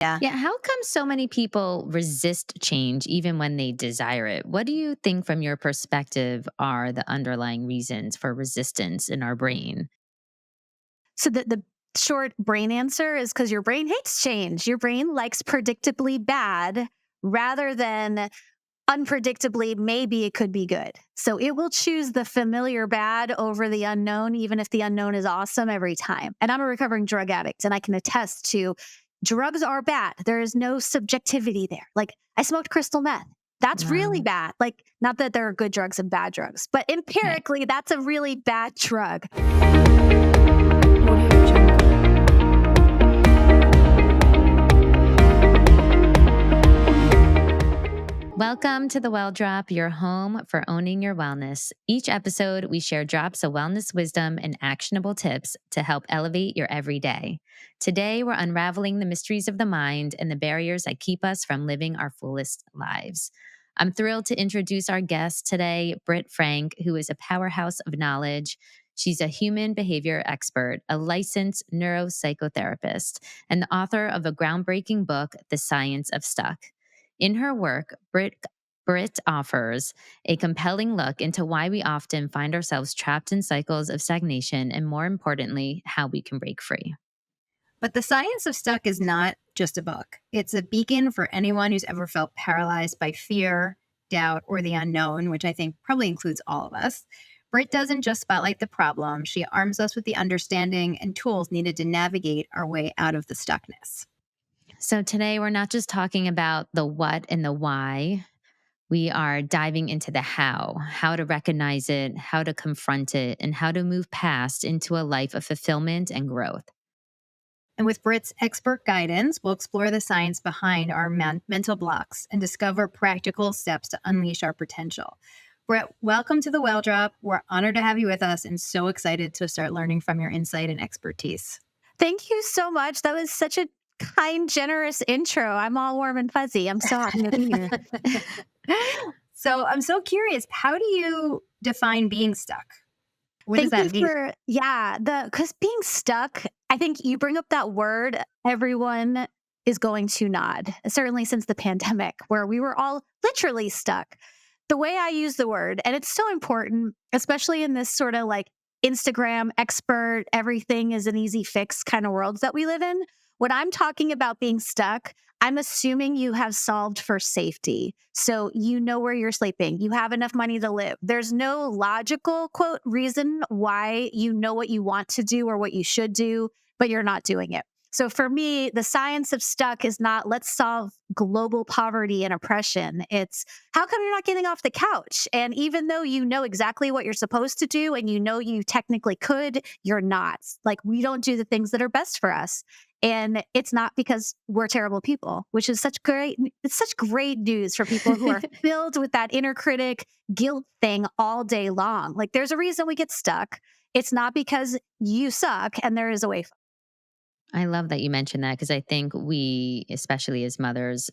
Yeah. Yeah, how come so many people resist change even when they desire it? What do you think, from your perspective, are the underlying reasons for resistance in our brain? So the short brain answer is because your brain hates change. Your brain likes predictably bad rather than unpredictably maybe it could be good. So it will choose the familiar bad over the unknown, even if the unknown is awesome every time. And I'm a recovering drug addict, and I can attest to drugs are bad. There is no subjectivity there. Like I smoked crystal meth. That's really Wow. bad. Like, not that there are good drugs and bad drugs, but Right. empirically, that's a really bad drug. Welcome to the Well Drop, your home for owning your wellness. Each episode, we share drops of wellness wisdom and actionable tips to help elevate your everyday. Today, we're unraveling the mysteries of the mind and the barriers that keep us from living our fullest lives. I'm thrilled to introduce our guest today, Britt Frank, who is a powerhouse of knowledge. She's a human behavior expert, a licensed neuropsychotherapist, and the author of a groundbreaking book, The Science of Stuck. In her work, Britt offers a compelling look into why we often find ourselves trapped in cycles of stagnation and, more importantly, how we can break free. But The Science of Stuck is not just a book. It's a beacon for anyone who's ever felt paralyzed by fear, doubt, or the unknown, which I think probably includes all of us. Britt doesn't just spotlight the problem, she arms us with the understanding and tools needed to navigate our way out of the stuckness. So, today we're not just talking about the what and the why. We are diving into the how to recognize it, how to confront it, and how to move past into a life of fulfillment and growth. And with Britt's expert guidance, we'll explore the science behind our mental blocks and discover practical steps to unleash our potential. Britt, welcome to the Well Drop. We're honored to have you with us and so excited to start learning from your insight and expertise. Thank you so much. That was such a kind, generous intro. I'm all warm and fuzzy. I'm so happy to be here. So I'm so curious, how do you define being stuck? What does Thank you that mean? because being stuck, I think you bring up that word, everyone is going to nod, certainly since the pandemic, where we were all literally stuck. The way I use the word, and it's so important, especially in this sort of like Instagram expert, everything is an easy fix kind of world that we live in. When I'm talking about being stuck, I'm assuming you have solved for safety. So you know where you're sleeping. You have enough money to live. There's no logical quote reason why you know what you want to do or what you should do, but you're not doing it. So for me, the science of stuck is not let's solve global poverty and oppression. It's how come you're not getting off the couch? And even though you know exactly what you're supposed to do and you know you technically could, you're not. Like we don't do the things that are best for us. And it's not because we're terrible people, which is it's such great news for people who are filled with that inner critic guilt thing all day long. Like there's a reason we get stuck. It's not because you suck and there is a way. I love that you mentioned that, because I think we, especially as mothers,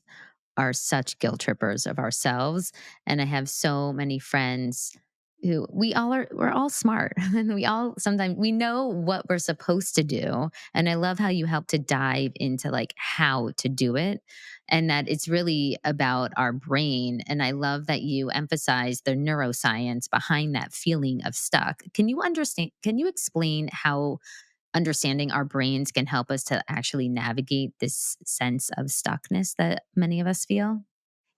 are such guilt trippers of ourselves. And I have so many friends who we're all smart and we all sometimes we know what we're supposed to do. And I love how you help to dive into like how to do it, and that it's really about our brain. And I love that you emphasize the neuroscience behind that feeling of stuck. Can you explain how understanding our brains can help us to actually navigate this sense of stuckness that many of us feel?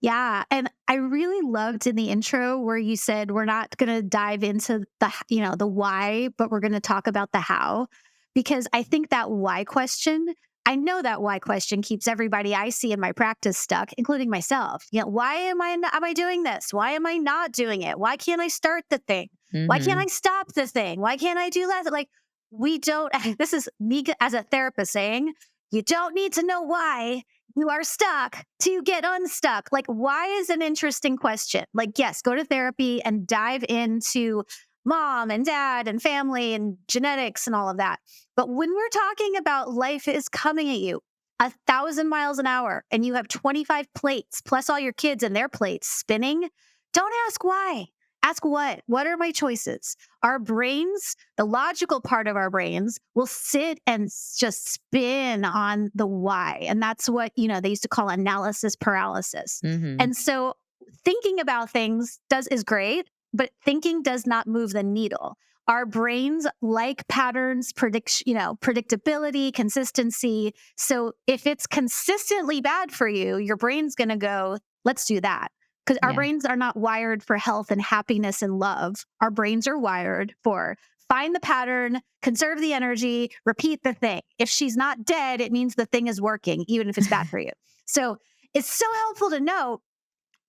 Yeah, and I really loved in the intro where you said we're not going to dive into the why, but we're going to talk about the how, because I think that why question, I know that why question keeps everybody I see in my practice stuck, including myself. Why am I doing this? Why am I not doing it? Why can't I start the thing? Why can't I Mhm. stop the thing? Why can't I do that? Like we don't this is me as a therapist saying, you don't need to know why you are stuck to get unstuck. Like, why is an interesting question? Like, yes, go to therapy and dive into mom and dad and family and genetics and all of that. But when we're talking about life is coming at you 1,000 miles an hour and you have 25 plates plus all your kids and their plates spinning, don't ask why. Ask what? What are my choices? Our brains, the logical part of our brains, will sit and just spin on the why. And that's what, they used to call analysis paralysis. Hmm. And so thinking about things is great, but thinking does not move the needle. Our brains like patterns, predictability, consistency. So if it's consistently bad for you, your brain's going to go, let's do that. Because our Yeah. brains are not wired for health and happiness and love. Our brains are wired for find the pattern, conserve the energy, repeat the thing. If she's not dead, it means the thing is working, even if it's bad for you. So it's so helpful to know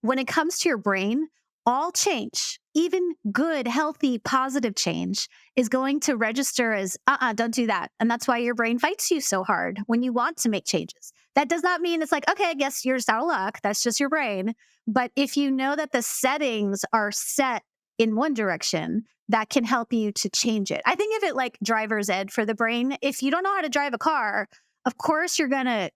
when it comes to your brain, all change, even good, healthy, positive change, is going to register as, don't do that. And that's why your brain fights you so hard when you want to make changes. That does not mean it's like, okay, I guess you're just out of luck. That's just your brain. But if you know that the settings are set in one direction, that can help you to change it. I think of it like driver's ed for the brain. If you don't know how to drive a car, of course you're going to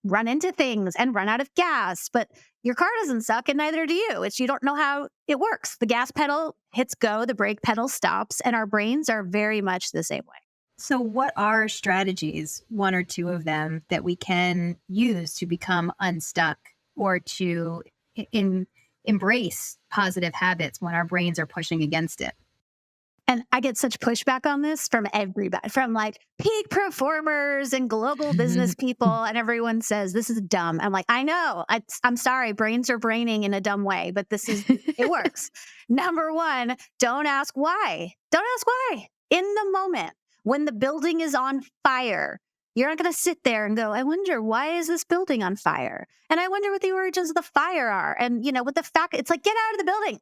run into things and run out of gas, but your car doesn't suck and neither do you. You don't know how it works. The gas pedal hits go, the brake pedal stops, and our brains are very much the same way. So, what are strategies, one or two of them, that we can use to become unstuck or to embrace positive habits when our brains are pushing against it? And I get such pushback on this from everybody, from like peak performers and global business people. And everyone says, this is dumb. I'm like, I know. I'm sorry. Brains are braining in a dumb way, but it works. Number one, don't ask why. Don't ask why. In the moment, when the building is on fire, you're not going to sit there and go, I wonder, why is this building on fire? And I wonder what the origins of the fire are. And, what the fact, it's like, get out of the building.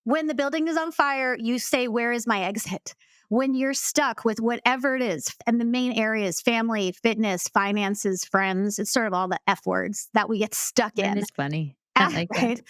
When the building is on fire, you say, where is my exit? When you're stuck with whatever it is, and the main areas, family, fitness, finances, friends, it's sort of all the F words that we get stuck That in. is funny. I like that.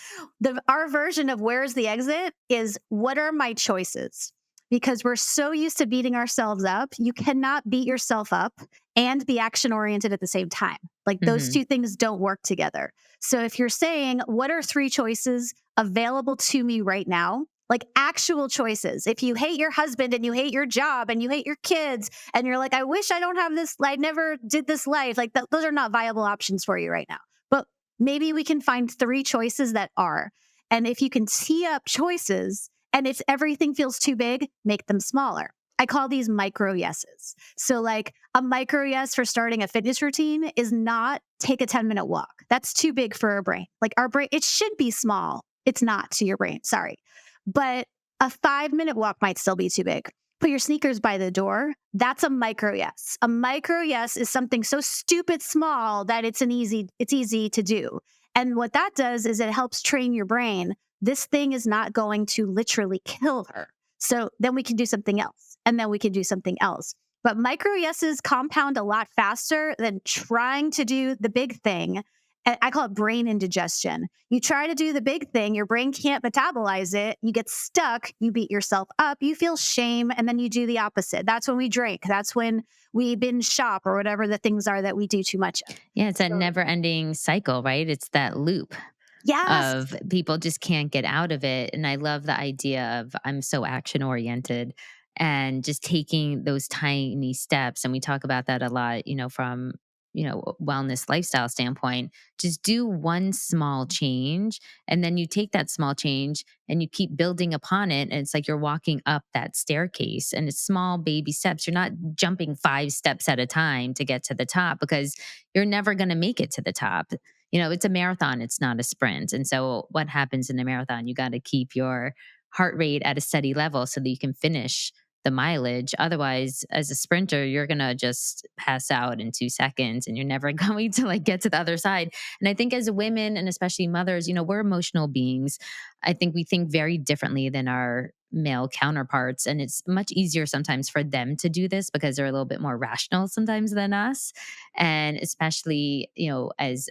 Right? Our version of where's the exit is what are my choices? Because we're so used to beating ourselves up, you cannot beat yourself up and be action oriented at the same time. Like those Mhm. two things don't work together. So if you're saying, what are three choices available to me right now? Like actual choices. If you hate your husband and you hate your job and you hate your kids and you're like, I wish I don't have this, I never did this life. Like those are not viable options for you right now. But maybe we can find three choices that are. And if you can tee up choices, and if everything feels too big, make them smaller. I call these micro yeses. So, like a micro yes for starting a fitness routine is not take a 10-minute walk. That's too big for our brain. Like our brain, it should be small. It's not to your brain. Sorry. But a 5-minute walk might still be too big. Put your sneakers by the door. That's a micro yes. A micro yes is something so stupid small that it's easy to do. And what that does is it helps train your brain. This thing is not going to literally kill her. So then we can do something else. And then we can do something else. But micro yeses compound a lot faster than trying to do the big thing. And I call it brain indigestion. You try to do the big thing, your brain can't metabolize it. You get stuck, you beat yourself up, you feel shame, and then you do the opposite. That's when we drink. That's when we binge shop or whatever the things are that we do too much of. Yeah, it's a So, never ending cycle, right? It's that loop yes. of people just can't get out of it. And I love the idea of I'm so action oriented and just taking those tiny steps. And we talk about that a lot, from wellness lifestyle standpoint. Just do one small change, and then you take that small change and you keep building upon it. And it's like you're walking up that staircase, and it's small baby steps. You're not jumping 5 steps at a time to get to the top, because you're never going to make it to the top. It's a marathon, it's not a sprint. And so what happens in a marathon? You got to keep your heart rate at a steady level so that you can finish the mileage. Otherwise, as a sprinter, you're going to just pass out in 2 seconds and you're never going to get to the other side. And I think as women, and especially mothers, we're emotional beings. I think we think very differently than our male counterparts. And it's much easier sometimes for them to do this because they're a little bit more rational sometimes than us. And especially, as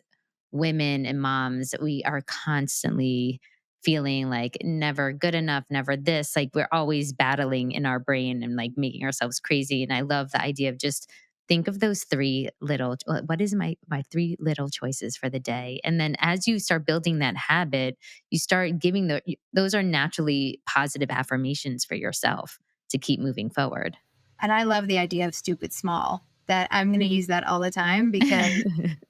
women and moms, we are constantly feeling like never good enough, never this. Like we're always battling in our brain and like making ourselves crazy. And I love the idea of just think of those what is my three little choices for the day? And then as you start building that habit, you start giving those are naturally positive affirmations for yourself to keep moving forward. And I love the idea of stupid small, that I'm going to use that all the time, because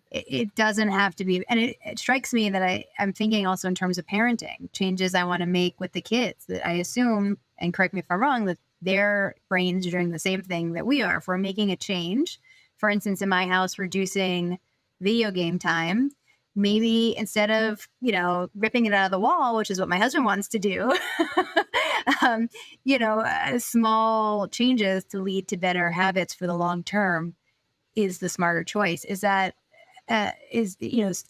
it doesn't have to be. And it strikes me that I'm thinking also in terms of parenting, changes I want to make with the kids, that I assume, and correct me if I'm wrong, that their brains are doing the same thing that we are. If we're making a change, for instance, in my house, reducing video game time, maybe instead of, ripping it out of the wall, which is what my husband wants to do, small changes to lead to better habits for the long term is the smarter choice. Is that,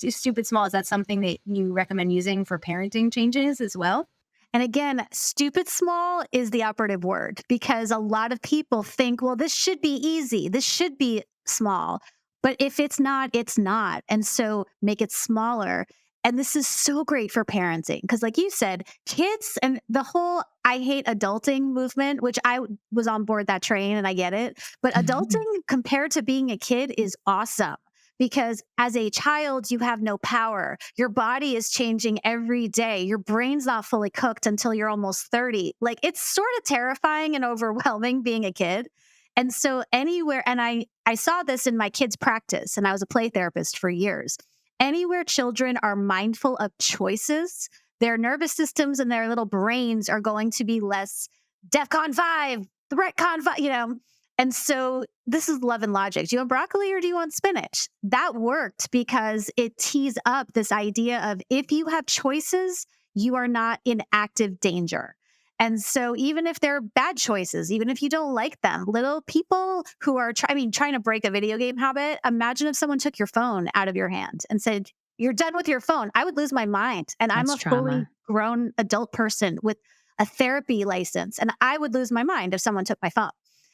stupid small, is that something that you recommend using for parenting changes as well? And again, stupid small is the operative word, because a lot of people think, well, this should be easy. This should be small. But if it's not, it's not. And so make it smaller. And this is so great for parenting, because like you said, kids and the whole I hate adulting movement, which I was on board that train and I get it. But adulting compared to being a kid is awesome. Because as a child, you have no power. Your body is changing every day. Your brain's not fully cooked until you're almost 30. Like, it's sort of terrifying and overwhelming being a kid. And so anywhere, and I saw this in my kids' practice, and I was a play therapist for years. Anywhere children are mindful of choices, their nervous systems and their little brains are going to be less DEFCON 5, ThreatCon 5, And so this is love and logic. Do you want broccoli or do you want spinach? That worked because it tees up this idea of, if you have choices, you are not in active danger. And so even if they're bad choices, even if you don't like them, little people who are trying to break a video game habit, imagine if someone took your phone out of your hand and said, you're done with your phone. I would lose my mind. And I'm a fully grown adult person with a therapy license, and I would lose my mind if someone took my phone.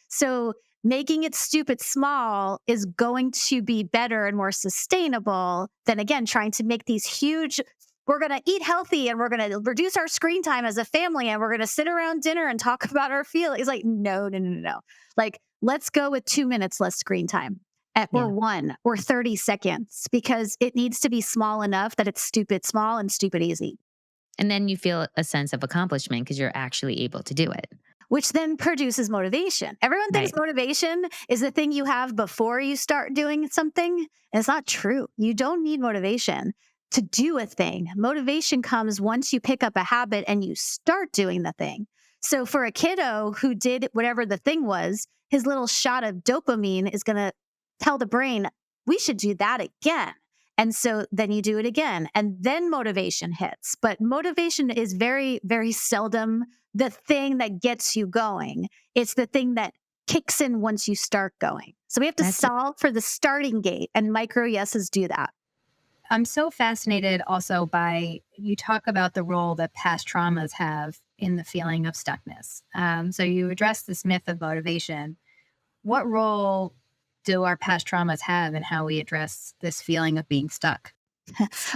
So making it stupid small is going to be better and more sustainable than, again, trying to make these huge, we're going to eat healthy and we're going to reduce our screen time as a family and we're going to sit around dinner and talk about our feelings. Like, no. Like, let's go with 2 minutes less screen time or 1 or 30 seconds, because it needs to be small enough that it's stupid small and stupid easy. And then you feel a sense of accomplishment because you're actually able to do it, which then produces motivation. Everyone thinks motivation is the thing you have before you start doing something. And it's not true. You don't need motivation to do a thing. Motivation comes once you pick up a habit and you start doing the thing. So for a kiddo who did whatever the thing was, his little shot of dopamine is going to tell the brain, we should do that again. And so then you do it again, and then motivation hits. But motivation is very, very seldom the thing that gets you going. It's the thing that kicks in once you start going. So we have to solve for the starting gate, and micro yeses do that. I'm so fascinated also by, you talk about the role that past traumas have in the feeling of stuckness. So you address this myth of motivation. What role do our past traumas have in how we address this feeling of being stuck?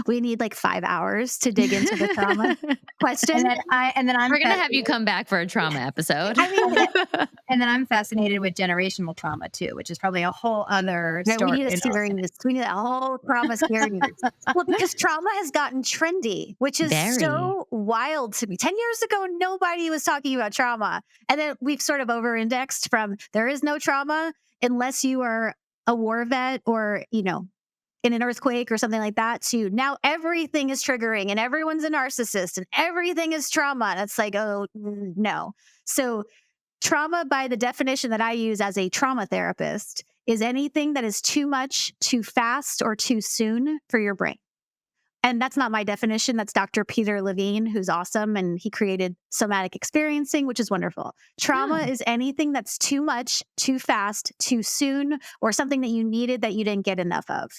We need like 5 hours to dig into the trauma question. And then we're going to have you come back for a trauma episode. And then I'm fascinated with generational trauma too, which is probably a whole other story. We need a series. We need a whole trauma series. Well, because trauma has gotten trendy, which is so wild to me. 10 years ago, nobody was talking about trauma. And then we've sort of over-indexed from there is no trauma unless you are a war vet or, in an earthquake or something like that, to now everything is triggering and everyone's a narcissist and everything is trauma. And it's like, oh, no. So trauma, by the definition that I use as a trauma therapist, is anything that is too much, too fast, or too soon for your brain. And that's not my definition. That's Dr. Peter Levine, who's awesome. And he created somatic experiencing, which is wonderful. Trauma is anything that's too much, too fast, too soon, or something that you needed that you didn't get enough of.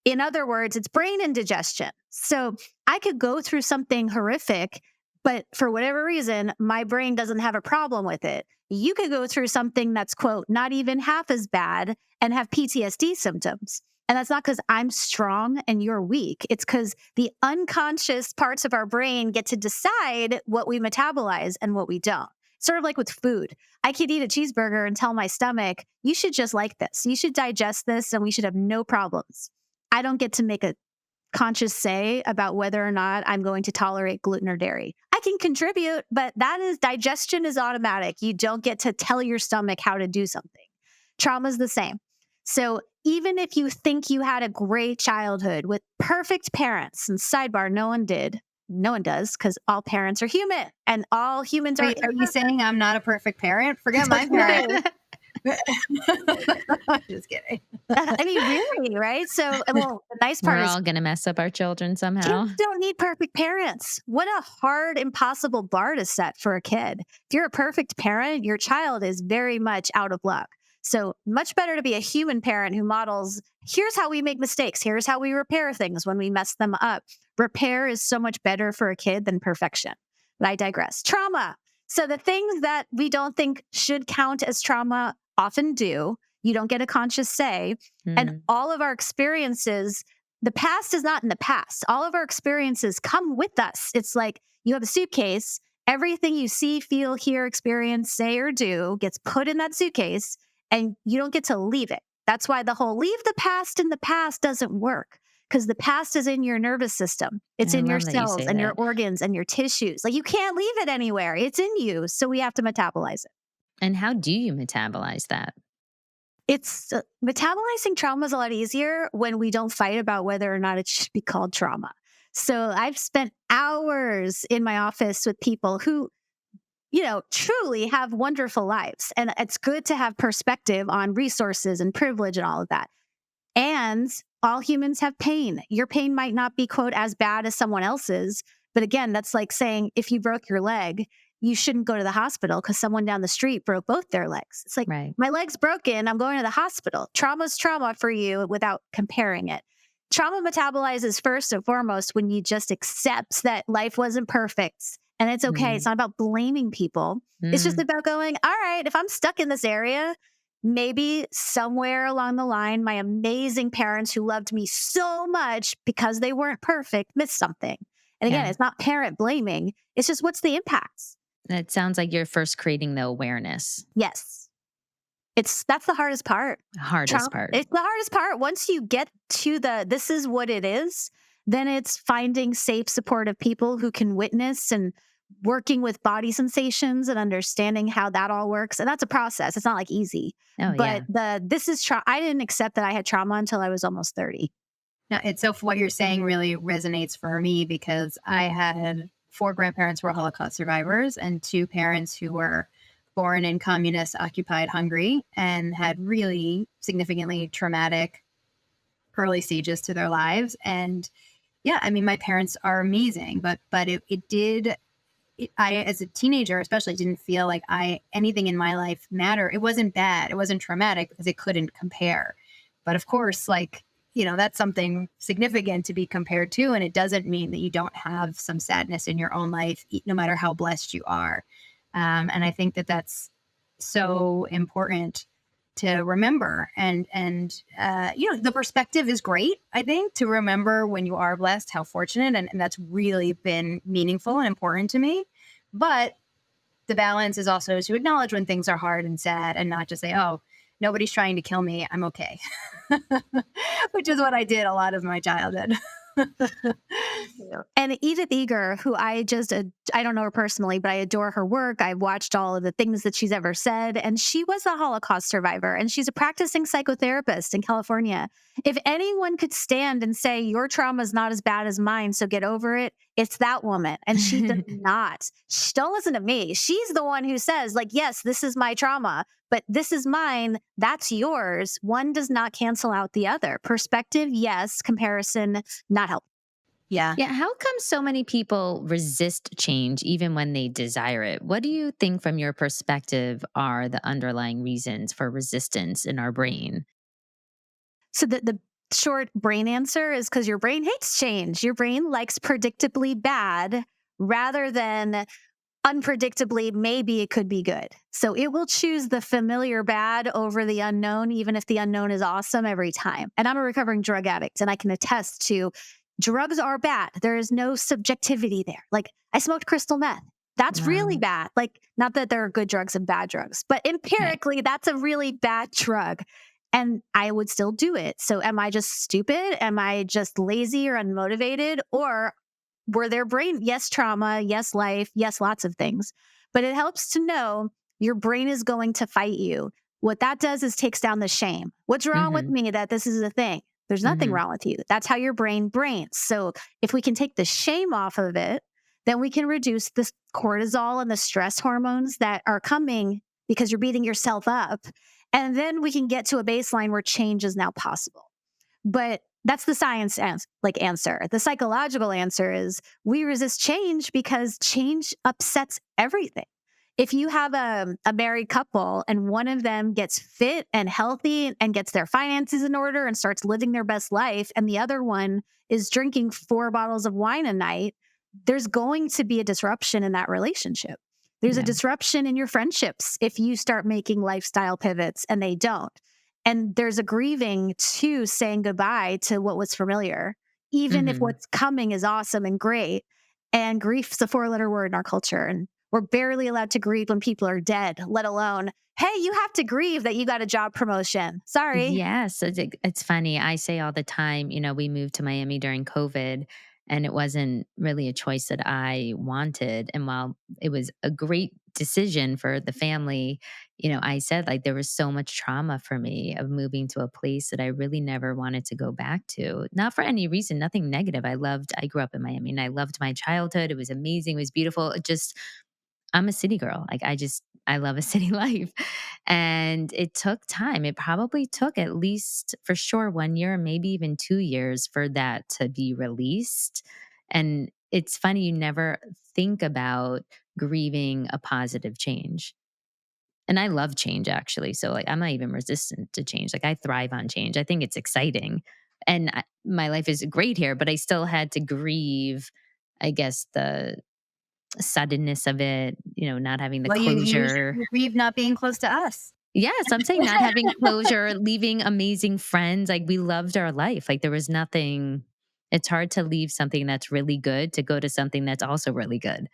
In other words, it's brain indigestion. So I could go through something horrific, but for whatever reason, my brain doesn't have a problem with it. You could go through something that's, quote, not even half as bad and have PTSD symptoms. And that's not because I'm strong and you're weak. It's because the unconscious parts of our brain get to decide what we metabolize and what we don't. Sort of like with food. I could eat a cheeseburger and tell my stomach, you should just like this. You should digest this and we should have no problems. I don't get to make a conscious say about whether or not I'm going to tolerate gluten or dairy. I can contribute, but digestion is automatic. You don't get to tell your stomach how to do something. Trauma is the same. So even if you think you had a great childhood with perfect parents, and sidebar, no one did. No one does, because all parents are human and all humans Wait, are you saying I'm not a perfect parent? Forget my parent. Just kidding. I mean, really, right? So, well, the nice part We're is all going to mess up our children somehow. kids don't need perfect parents. What a hard, impossible bar to set for a kid. If you're a perfect parent, your child is very much out of luck. So much better to be a human parent who models, here's how we make mistakes. Here's how we repair things when we mess them up. Repair is so much better for a kid than perfection. But I digress. Trauma. So the things that we don't think should count as trauma often do. You don't get a conscious say. And all of our experiences, the past is not in the past. All of our experiences come with us. It's like you have a suitcase. Everything you see, feel, hear, experience, say, or do gets put in that suitcase, and you don't get to leave it. That's why the whole leave the past in the past doesn't work, because the past is in your nervous system. It's in your cells and your organs and your tissues. Like, you can't leave it anywhere. It's in you. So we have to metabolize it. And how do you metabolize that? It's metabolizing trauma is a lot easier when we don't fight about whether or not it should be called trauma. So I've spent hours in my office with people who, truly have wonderful lives. And it's good to have perspective on resources and privilege and all of that. And all humans have pain. Your pain might not be, quote, as bad as someone else's. But again, that's like saying if you broke your leg, you shouldn't go to the hospital because someone down the street broke both their legs. It's like, right. My leg's broken, I'm going to the hospital. Trauma's trauma for you without comparing it. Trauma metabolizes first and foremost when you just accept that life wasn't perfect. And it's okay. It's not about blaming people. It's just about going, all right, if I'm stuck in this area, maybe somewhere along the line, my amazing parents who loved me so much because they weren't perfect missed something. And again, it's not parent blaming. It's just, what's the impacts? It sounds like you're first creating the awareness. Yes. That's the hardest part. Hardest part. It's the hardest part. Once you get to this is what it is, then it's finding safe, supportive people who can witness and working with body sensations and understanding how that all works. And that's a process. It's not like easy. But I didn't accept that I had trauma until I was almost 30. Now, what you're saying really resonates for me, because I had 4 grandparents who were Holocaust survivors and 2 parents who were born in communist occupied Hungary and had really significantly traumatic early stages to their lives. And my parents are amazing, but I, as a teenager, especially, didn't feel like anything in my life mattered. It wasn't bad. It wasn't traumatic because it couldn't compare. But of course, that's something significant to be compared to. And it doesn't mean that you don't have some sadness in your own life, no matter how blessed you are. And I think that that's so important to remember. And the perspective is great, I think, to remember when you are blessed, how fortunate. And that's really been meaningful and important to me. But the balance is also to acknowledge when things are hard and sad and not just say, oh, nobody's trying to kill me, I'm okay. Which is what I did a lot of my childhood. And Edith Eger, who I don't know her personally, but I adore her work. I've watched all of the things that she's ever said. And she was a Holocaust survivor, and she's a practicing psychotherapist in California. If anyone could stand and say, your trauma is not as bad as mine, so get over it, it's that woman. And she does not. Don't listen to me. She's the one who says, yes, this is my trauma, but this is mine. That's yours. One does not cancel out the other. Perspective, yes. Comparison, not help. Yeah. Yeah. How come so many people resist change even when they desire it? What do you think, from your perspective, are the underlying reasons for resistance in our brain? So the short brain answer is because your brain hates change. Your brain likes predictably bad rather than unpredictably, maybe it could be good. So it will choose the familiar bad over the unknown, even if the unknown is awesome every time. And I'm a recovering drug addict, and I can attest to drugs are bad. There is no subjectivity there. I smoked crystal meth. That's really Wow. bad. Like, not that there are good drugs and bad drugs, but Right. empirically, that's a really bad drug. And I would still do it. So, am I just stupid? Am I just lazy or unmotivated? Or were there brain? Yes, trauma. Yes, life. Yes, lots of things. But it helps to know your brain is going to fight you. What that does is takes down the shame. What's wrong with Mhm. me that this is a thing? There's nothing Mhm. wrong with you. That's how your brain brains. So, if we can take the shame off of it, then we can reduce the cortisol and the stress hormones that are coming because you're beating yourself up. And then we can get to a baseline where change is now possible. But that's the science answer. The psychological answer is we resist change because change upsets everything. If you have a married couple and one of them gets fit and healthy and gets their finances in order and starts living their best life, and the other one is drinking 4 bottles of wine a night, there's going to be a disruption in that relationship. There's a Yeah. disruption in your friendships if you start making lifestyle pivots and they don't. And there's a grieving to saying goodbye to what was familiar, even if Mhm. what's coming is awesome and great. And grief's a 4-letter word in our culture. And we're barely allowed to grieve when people are dead, let alone, hey, you have to grieve that you got a job promotion. Sorry. Yes, it's funny. I say all the time, we moved to Miami during COVID, and it wasn't really a choice that I wanted. And while it was a great decision for the family, I said like there was so much trauma for me of moving to a place that I really never wanted to go back to. Not for any reason, nothing negative. I grew up in Miami and I loved my childhood. It was amazing. It was beautiful. It just I'm a city girl. Like I love a city life. And it took time. It probably took at least for sure 1 year, maybe even 2 years for that to be released. And it's funny, you never think about grieving a positive change. And I love change actually. So like I'm not even resistant to change. Like I thrive on change. I think it's exciting. And my life is great here, but I still had to grieve, I guess, the suddenness of it, not having the Well, closure. you grieve not being close to us. Yes, I'm saying not having closure, leaving amazing friends. Like we loved our life. Like there was nothing, it's hard to leave something that's really good to go to something that's also really good.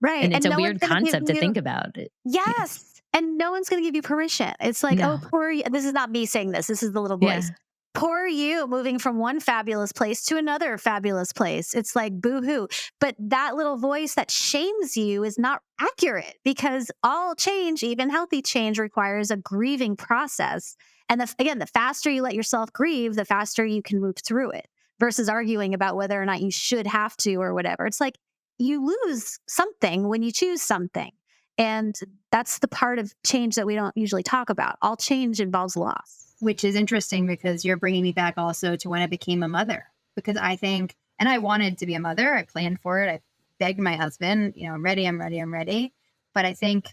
Right. And it's And a no one's weird going to give concept to you, think about it. Yeah. yes. And no one's going to give you permission. It's like, oh, No. poor you. This is not me saying this. This is the little voice. Yeah. Poor you moving from one fabulous place to another fabulous place. It's like boo hoo. But that little voice that shames you is not accurate because all change, even healthy change, requires a grieving process. And again, the faster you let yourself grieve, the faster you can move through it versus arguing about whether or not you should have to or whatever. It's like you lose something when you choose something. And that's the part of change that we don't usually talk about. All change involves loss. Which is interesting because you're bringing me back also to when I became a mother. Because I think, and I wanted to be a mother, I planned for it. I begged my husband, I'm ready, I'm ready, I'm ready. But I think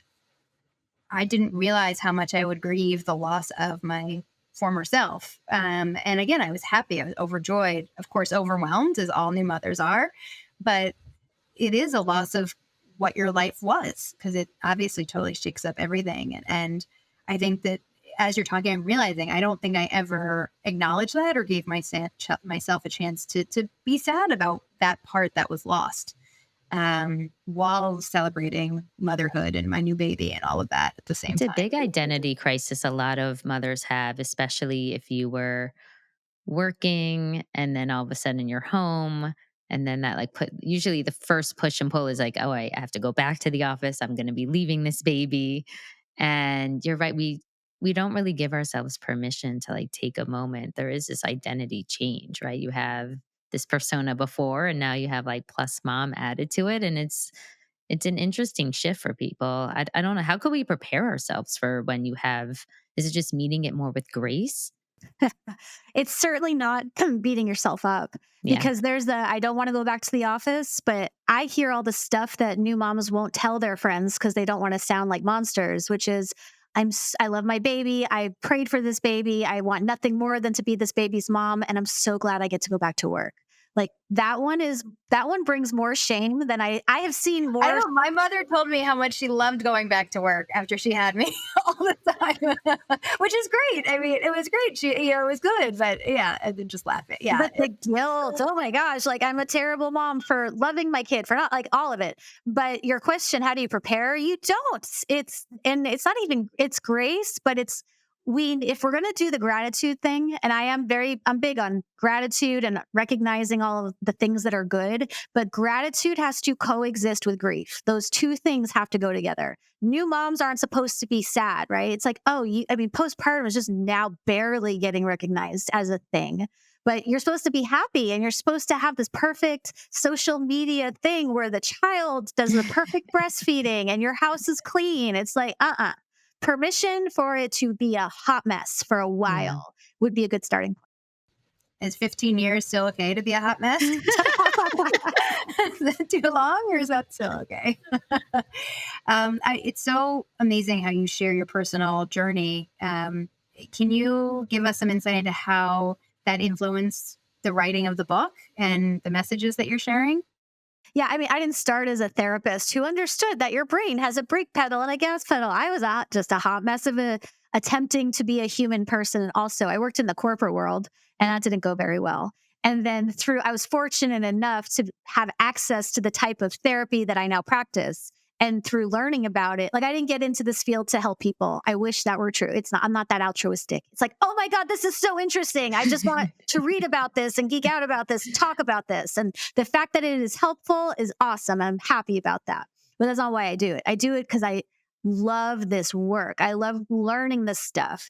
I didn't realize how much I would grieve the loss of my former self. And again, I was happy, I was overjoyed, of course, overwhelmed, as all new mothers are. But it is a loss of what your life was because it obviously totally shakes up everything. And I think that as you're talking, I'm realizing I don't think I ever acknowledged that or gave myself a chance to be sad about that part that was lost while celebrating motherhood and my new baby and all of that at the same It's a time. big identity crisis a lot of mothers have, especially if you were working and then all of a sudden you're home, and then that like put usually the first push and pull is like, oh, I have to go back to the office, I'm going to be leaving this baby. And you're right, we don't really give ourselves permission to like take a moment. There is this identity change, right? You have this persona before and now you have like plus mom added to it, and it's an interesting shift for people. I don't know, how could we prepare ourselves for when you have, is it just meeting it more with grace? It's certainly not beating yourself up Yeah. because there's I don't want to go back to the office, but I hear all the stuff that new moms won't tell their friends because they don't want to sound like monsters, which is I love my baby. I prayed for this baby. I want nothing more than to be this baby's mom. And I'm so glad I get to go back to work. Like that one brings more shame than I have seen I more. know my mother told me how much she loved going back to work after she had me all the time, which is great. I mean, it was great. It was good, but yeah, and then just laugh at, yeah. But the guilt, oh my gosh, like I'm a terrible mom for loving my kid, for not like all of it. But your question, how do you prepare? You don't. It's not even, it's grace, but if we're going to do the gratitude thing, and I'm big on gratitude and recognizing all of the things that are good, but gratitude has to coexist with grief. Those two things have to go together. New moms aren't supposed to be sad, right? It's like, postpartum is just now barely getting recognized as a thing. But you're supposed to be happy and you're supposed to have this perfect social media thing where the child does the perfect breastfeeding and your house is clean. It's like, permission for it to be a hot mess for a Yeah. while would be a good starting point. Is 15 years still okay to be a hot mess? Is that too long, or is that still okay? It's so amazing how you share your personal journey. Can you give us some insight into how that influenced the writing of the book and the messages that you're sharing? Yeah, I mean, I didn't start as a therapist who understood that your brain has a brake pedal and a gas pedal. I was just a hot mess of attempting to be a human person. And also, I worked in the corporate world and that didn't go very well. And then I was fortunate enough to have access to the type of therapy that I now practice. And through learning about it, like I didn't get into this field to help people. I wish that were true. It's not, I'm not that altruistic. It's like, oh my God, this is so interesting. I just want to read about this and geek out about this, and talk about this. And the fact that it is helpful is awesome. I'm happy about that. But that's not why I do it. I do it because I love this work. I love learning this stuff.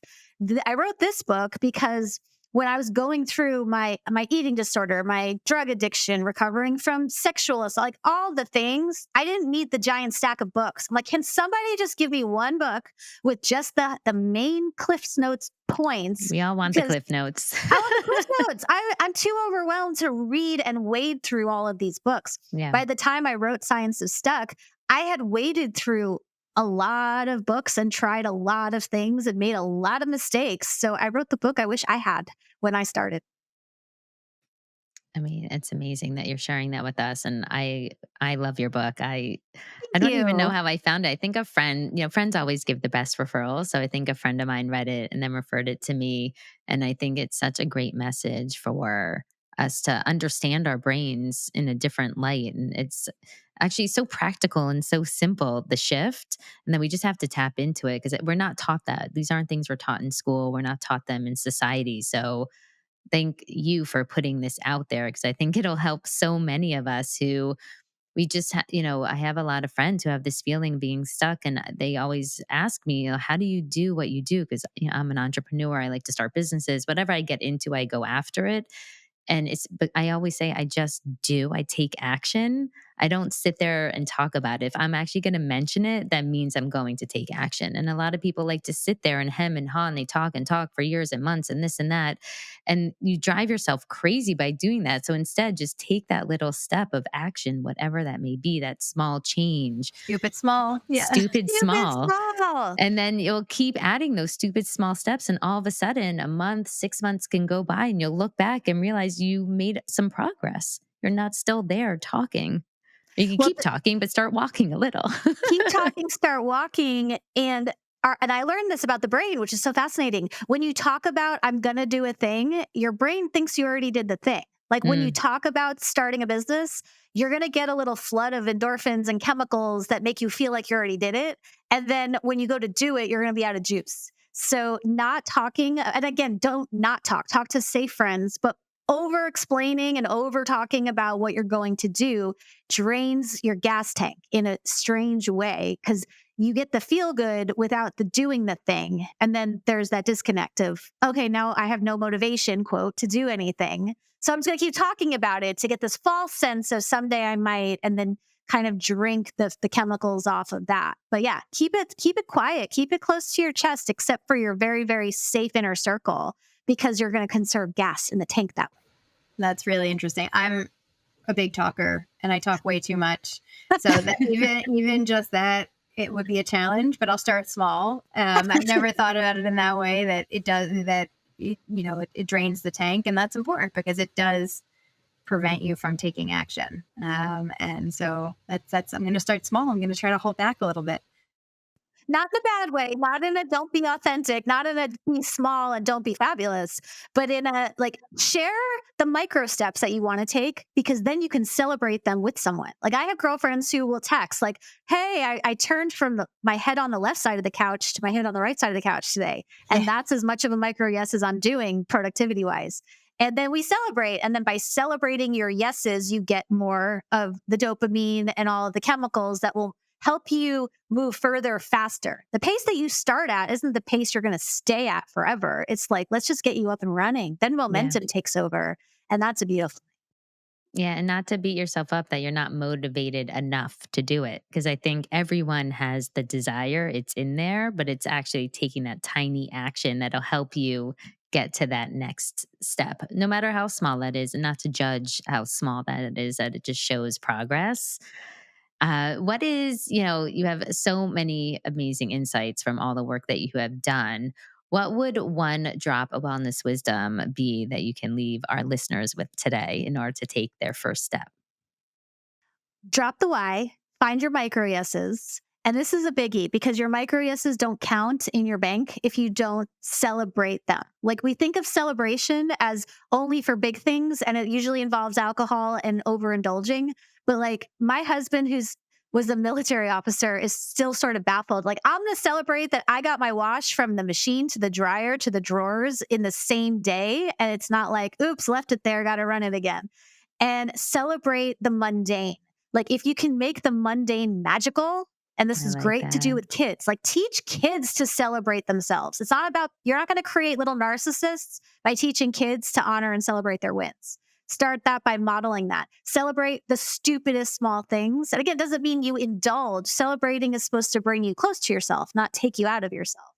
I wrote this book because when I was going through my eating disorder, my drug addiction, recovering from sexual assault, like all the things, I didn't need the giant stack of books. I'm like, can somebody just give me one book with just the main Cliff's Notes points? We all want the Cliff Notes. I want the Cliff Notes. I'm too overwhelmed to read and wade through all of these books. Yeah. By the time I wrote Science of Stuck, I had waded through a lot of books and tried a lot of things and made a lot of mistakes. So I wrote the book I wish I had when I started. I mean, it's amazing that you're sharing that with us. And I love your book. I Thank don't even know you. how I found it. I think a friend, friends always give the best referrals. So I think a friend of mine read it and then referred it to me. And I think it's such a great message for us to understand our brains in a different light. And it's actually so practical and so simple, the shift. And then we just have to tap into it because we're not taught that. These aren't things we're taught in school. We're not taught them in society. So thank you for putting this out there because I think it'll help so many of us who we just, I have a lot of friends who have this feeling being stuck and they always ask me, how do you do what you do? Because I'm an entrepreneur. I like to start businesses. Whatever I get into, I go after it. But I always say, I just do. I take action. I don't sit there and talk about it. If I'm actually going to mention it, that means I'm going to take action. And a lot of people like to sit there and hem and haw and they talk and talk for years and months and this and that. And you drive yourself crazy by doing that. So instead, just take that little step of action, whatever that may be, that small change. Stupid small. Yeah. Stupid Stupid small. small. And then you'll keep adding those stupid small steps. And all of a sudden, a month, 6 months can go by and you'll look back and realize you made some progress. You're not still there talking. You can Well, keep talking, but start walking a little. keep talking, start walking. And I learned this about the brain, which is so fascinating. When you talk about, I'm going to do a thing, your brain thinks you already did the thing. Like when you talk about starting a business, you're going to get a little flood of endorphins and chemicals that make you feel like you already did it. And then when you go to do it, you're going to be out of juice. So not talking, and again, don't not talk to safe friends, but over explaining and over talking about what you're going to do drains your gas tank in a strange way because you get the feel good without the doing the thing. And then there's that disconnect of, okay, now I have no motivation, quote, to do anything. So I'm just going to keep talking about it to get this false sense of someday I might, and then kind of drink the chemicals off of that. But yeah, keep it quiet, keep it close to your chest, except for your very, very safe inner circle, because you're going to conserve gas in the tank that way. That's really interesting. I'm a big talker and I talk way too much. So that even just that, it would be a challenge, but I'll start small. I've never thought about it in that way, that it does, that, it drains the tank. And that's important because it does prevent you from taking action. And so that's I'm going to start small. I'm going to try to hold back a little bit. Not in a bad way, not in a don't be authentic, not in a be small and don't be fabulous, but in a like share the micro steps that you want to take because then you can celebrate them with someone. Like I have girlfriends who will text like, hey, I turned from my head on the left side of the couch to my head on the right side of the couch today. And that's as much of a micro yes as I'm doing productivity wise. And then we celebrate. And then by celebrating your yeses, you get more of the dopamine and all of the chemicals that will help you move further faster. The pace that you start at isn't the pace you're going to stay at forever. It's like, let's just get you up and running. Then momentum takes over. And that's a beautiful. Yeah, and not to beat yourself up that you're not motivated enough to do it. Because I think everyone has the desire, it's in there, but it's actually taking that tiny action that'll help you get to that next step, no matter how small that is, and not to judge how small that it is, that it just shows progress. What is, you have so many amazing insights from all the work that you have done. What would one drop of wellness wisdom be that you can leave our listeners with today in order to take their first step? Drop the why, find your micro yeses. And this is a biggie because your micro yeses don't count in your bank if you don't celebrate them. Like we think of celebration as only for big things, and it usually involves alcohol and overindulging. But like my husband, was a military officer, is still sort of baffled. Like I'm going to celebrate that I got my wash from the machine to the dryer to the drawers in the same day. And it's not like, oops, left it there, got to run it again. And celebrate the mundane. Like if you can make the mundane magical, and this is great to do with kids, like teach kids to celebrate themselves. It's not about, you're not going to create little narcissists by teaching kids to honor and celebrate their wins. Start that by modeling that. Celebrate the stupidest small things. And again, it doesn't mean you indulge. Celebrating is supposed to bring you close to yourself, not take you out of yourself.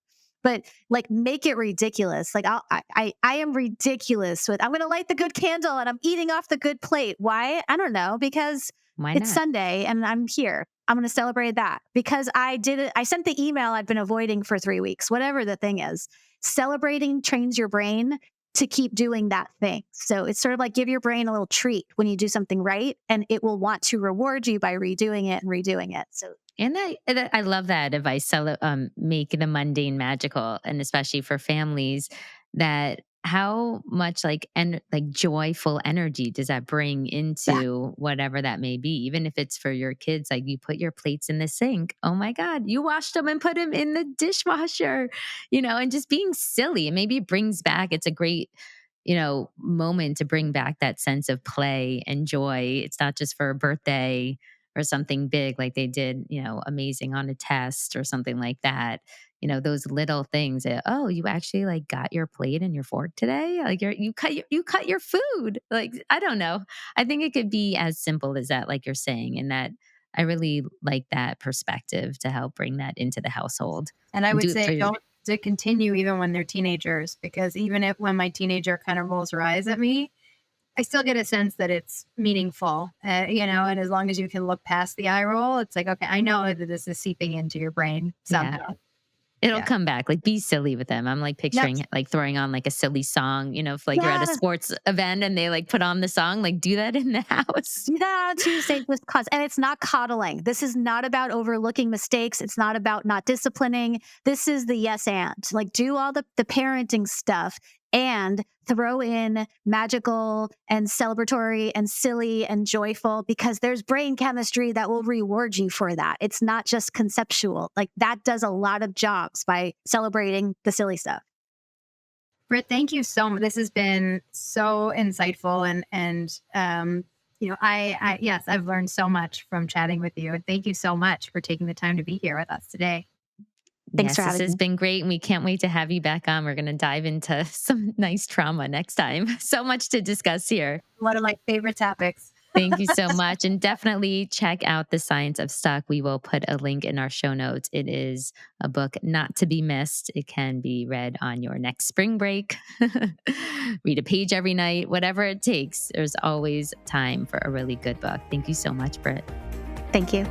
But like make it ridiculous. Like I am ridiculous with, I'm going to light the good candle and I'm eating off the good plate. Why? I don't know, because it's Sunday and I'm here. I'm going to celebrate that because I did it. I sent the email I've been avoiding for 3 weeks, whatever the thing is. Celebrating trains your brain to keep doing that thing. So it's sort of like give your brain a little treat when you do something right, and it will want to reward you by redoing it and redoing it. So, and I love that advice. Make the mundane magical, and especially for families, that how much like joyful energy does that bring into whatever that may be, even if it's for your kids. Like you put your plates in the sink. Oh my God, you washed them and put them in the dishwasher, and just being silly. And maybe it brings back, it's a great, moment to bring back that sense of play and joy. It's not just for a birthday or something big like they did, amazing on a test or something like that. Those little things that, oh, you actually like got your plate and your fork today. Like you cut your food. Like, I don't know. I think it could be as simple as that, like you're saying, and that I really like that perspective to help bring that into the household. And I would say don't to continue even when they're teenagers, because even if when my teenager kind of rolls her eyes at me, I still get a sense that it's meaningful, and as long as you can look past the eye roll, it's like, okay, I know that this is seeping into your brain somehow. Yeah. It'll come back. Like be silly with them. I'm like picturing like throwing on like a silly song, if like you're at a sports event and they like put on the song, like do that in the house. Do that on Tuesday just cause. And it's not coddling. This is not about overlooking mistakes. It's not about not disciplining. This is the yes and. Like do all the parenting stuff and throw in magical and celebratory and silly and joyful, because there's brain chemistry that will reward you for that. It's not just conceptual. Like that does a lot of jobs by celebrating the silly stuff. Britt, thank you so much. This has been so insightful and yes, I've learned so much from chatting with you. And thank you so much for taking the time to be here with us today. Thanks for having me. This has been great. And we can't wait to have you back on. We're going to dive into some nice trauma next time. So much to discuss here. One of my favorite topics. Thank you so much. And definitely check out The Science of Stuck. We will put a link in our show notes. It is a book not to be missed. It can be read on your next spring break. Read a page every night, whatever it takes. There's always time for a really good book. Thank you so much, Britt. Thank you.